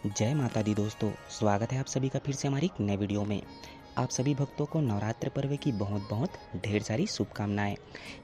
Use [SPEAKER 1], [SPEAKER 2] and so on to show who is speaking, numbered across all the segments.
[SPEAKER 1] जय माता दी दोस्तों, स्वागत है आप सभी का फिर से हमारी एक नए वीडियो में। आप सभी भक्तों को नवरात्र पर्व की बहुत बहुत ढेर सारी शुभकामनाएं।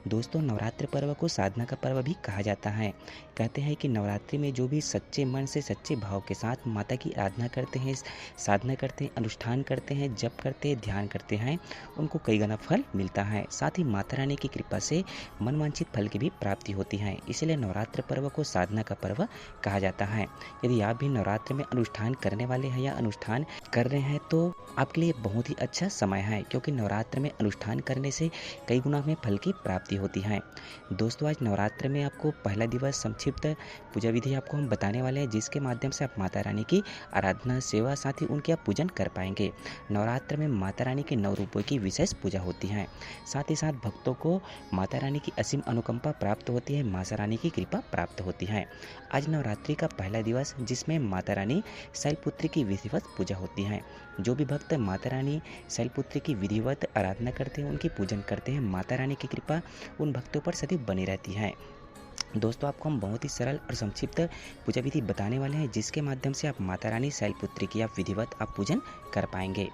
[SPEAKER 1] दोस्तों, नवरात्र पर्व को साधना का पर्व भी कहा जाता है। कहते हैं कि नवरात्रि में जो भी सच्चे मन से सच्चे भाव के साथ माता की आराधना करते हैं, साधना करते हैं, अनुष्ठान करते हैं, जप करते हैं, ध्यान करते हैं, उनको कई गुना फल मिलता है। साथ ही माता रानी की कृपा से मनवांछित फल की भी प्राप्ति होती है। इसलिए नवरात्र पर्व को साधना का पर्व कहा जाता है। यदि आप भी नवरात्र में अनुष्ठान करने वाले हैं या अनुष्ठान कर रहे हैं तो आपके लिए बहुत ही अच्छा समय है, क्योंकि नवरात्र में अनुष्ठान करने से कई गुना में फल की प्राप्ति होती है। दोस्तों, आज नवरात्र में आपको पहला दिवस संक्षिप्त पूजा विधि आपको हम बताने वाले हैं, जिसके माध्यम से आप माता रानी की आराधना, सेवा, साथ ही उनके आप पूजन कर पाएंगे। नवरात्र में माता रानी के 9 रूपों की विशेष पूजा होती है। साथ ही साथ भक्तों को माता रानी की असीम अनुकंपा प्राप्त होती है, माता रानी की कृपा प्राप्त होती है। आज नवरात्रि का पहला दिवस, जिसमें माता रानी शैलपुत्री की विधिवत पूजा होती है। जो भी भक्त माता रानी शैलपुत्री की विधिवत आराधना करते हैं, उनकी पूजन करते हैं, माता रानी की कृपा उन भक्तों पर सदैव बनी रहती है। दोस्तों, आपको हम बहुत ही सरल और संक्षिप्त पूजा विधि बताने वाले हैं, जिसके माध्यम से आप माता रानी शैलपुत्री की आप विधिवत आप पूजन कर पाएंगे।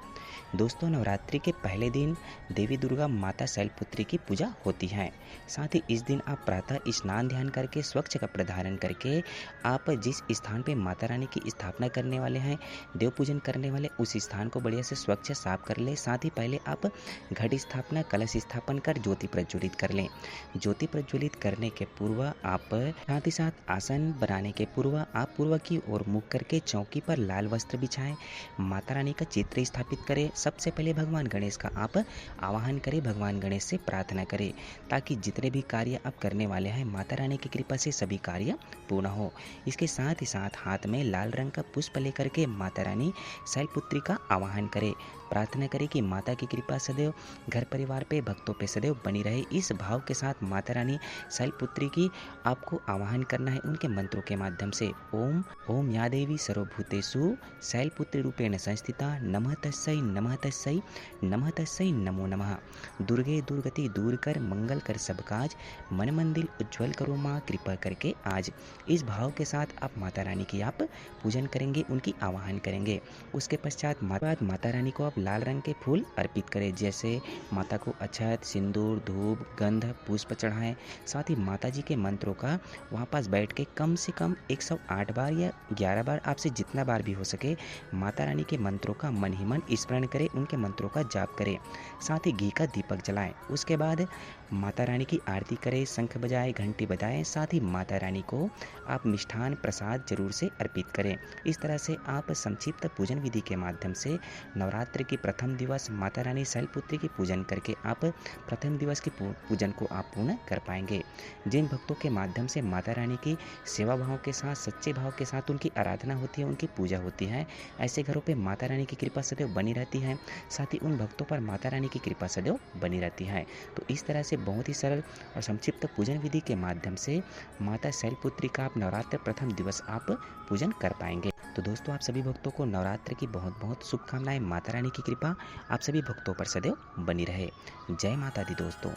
[SPEAKER 1] दोस्तों, नवरात्रि के पहले दिन देवी दुर्गा माता शैलपुत्री की पूजा होती है। साथ ही इस दिन आप प्रातः स्नान ध्यान करके स्वच्छ कपड़े धारण करके आप जिस स्थान पे माता रानी की स्थापना करने वाले हैं, देव पूजन करने वाले, उस स्थान को बढ़िया से स्वच्छ साफ कर लें। साथ ही पहले आप घट स्थापना, कलश स्थापन कर ज्योति प्रज्वलित कर लें। ज्योति प्रज्वलित करने के पूर्व आप साथ ही साथ आसन बनाने के पूर्व आप पूर्व की ओर मुख करके चौकी पर लाल वस्त्र बिछाएं, माता रानी का चित्र स्थापित करें। सबसे पहले भगवान गणेश का आप आवाहन करें, भगवान गणेश से प्रार्थना करें, ताकि जितने भी कार्य आप करने वाले हैं माता रानी की कृपा से सभी कार्य पूर्ण हो। इसके साथ ही साथ हाथ में लाल रंग का पुष्प लेकर के माता रानी शैलपुत्री का आवाहन करें। प्रार्थना करें कि माता की कृपा सदैव घर परिवार पे, भक्तों पे सदैव बनी रहे। इस भाव के साथ माता रानी शैलपुत्री की आपको आवाहन करना है उनके मंत्रों के माध्यम से। ओम ओम या देवी सर्वभूतेषु शैलपुत्री रूपेण संस्थिता, नमः तस्यै, नमः तस्यै, नमः तस्यै, नमो नमः। दुर्गे दुर्गति दूर कर, मंगल कर सब काज, मन मंदिर उज्ज्वल करो माँ कृपा करके आज। इस भाव के साथ आप माता रानी की आप पूजन करेंगे, उनकी आवाहन करेंगे। उसके पश्चात माता रानी को आप लाल रंग के फूल अर्पित करें। जैसे माता को अक्षत, सिंदूर, धूप, गंध, पुष्प चढ़ाएं। साथ ही माता जी के मंत्रों का वहाँ पास बैठ के कम से कम 108 बार या 11 बार, आपसे जितना बार भी हो सके, माता रानी के मंत्रों का मन ही मन स्मरण करें, उनके मंत्रों का जाप करें। साथ ही घी का दीपक जलाएं। उसके बाद माता रानी की आरती करें, शंख बजाएं, घंटी बजाएं। साथ ही माता रानी को आप मिष्ठान प्रसाद जरूर से अर्पित करें। इस तरह से आप संक्षिप्त पूजन विधि के माध्यम से नवरात्र की प्रथम दिवस माता रानी शैलपुत्री की पूजन करके आप प्रथम दिवस की पूजन को आप पूर्ण कर पाएंगे। जिन भक्तों के माध्यम से माता रानी की सेवा भाव के साथ, सच्चे भाव के साथ उनकी आराधना होती है, उनकी पूजा होती है, ऐसे घरों पे माता रानी की कृपा सदैव बनी रहती है। साथ ही उन भक्तों पर माता रानी की कृपा सदैव बनी रहती है। तो इस तरह से बहुत ही सरल और संक्षिप्त पूजन विधि के माध्यम से माता शैलपुत्री का आप नवरात्र प्रथम दिवस आप पूजन कर पाएंगे। तो दोस्तों, आप सभी भक्तों को नवरात्र की बहुत बहुत शुभकामनाएं। माता रानी की कृपा आप सभी भक्तों पर सदैव बनी रहे। जय माता दी दोस्तों।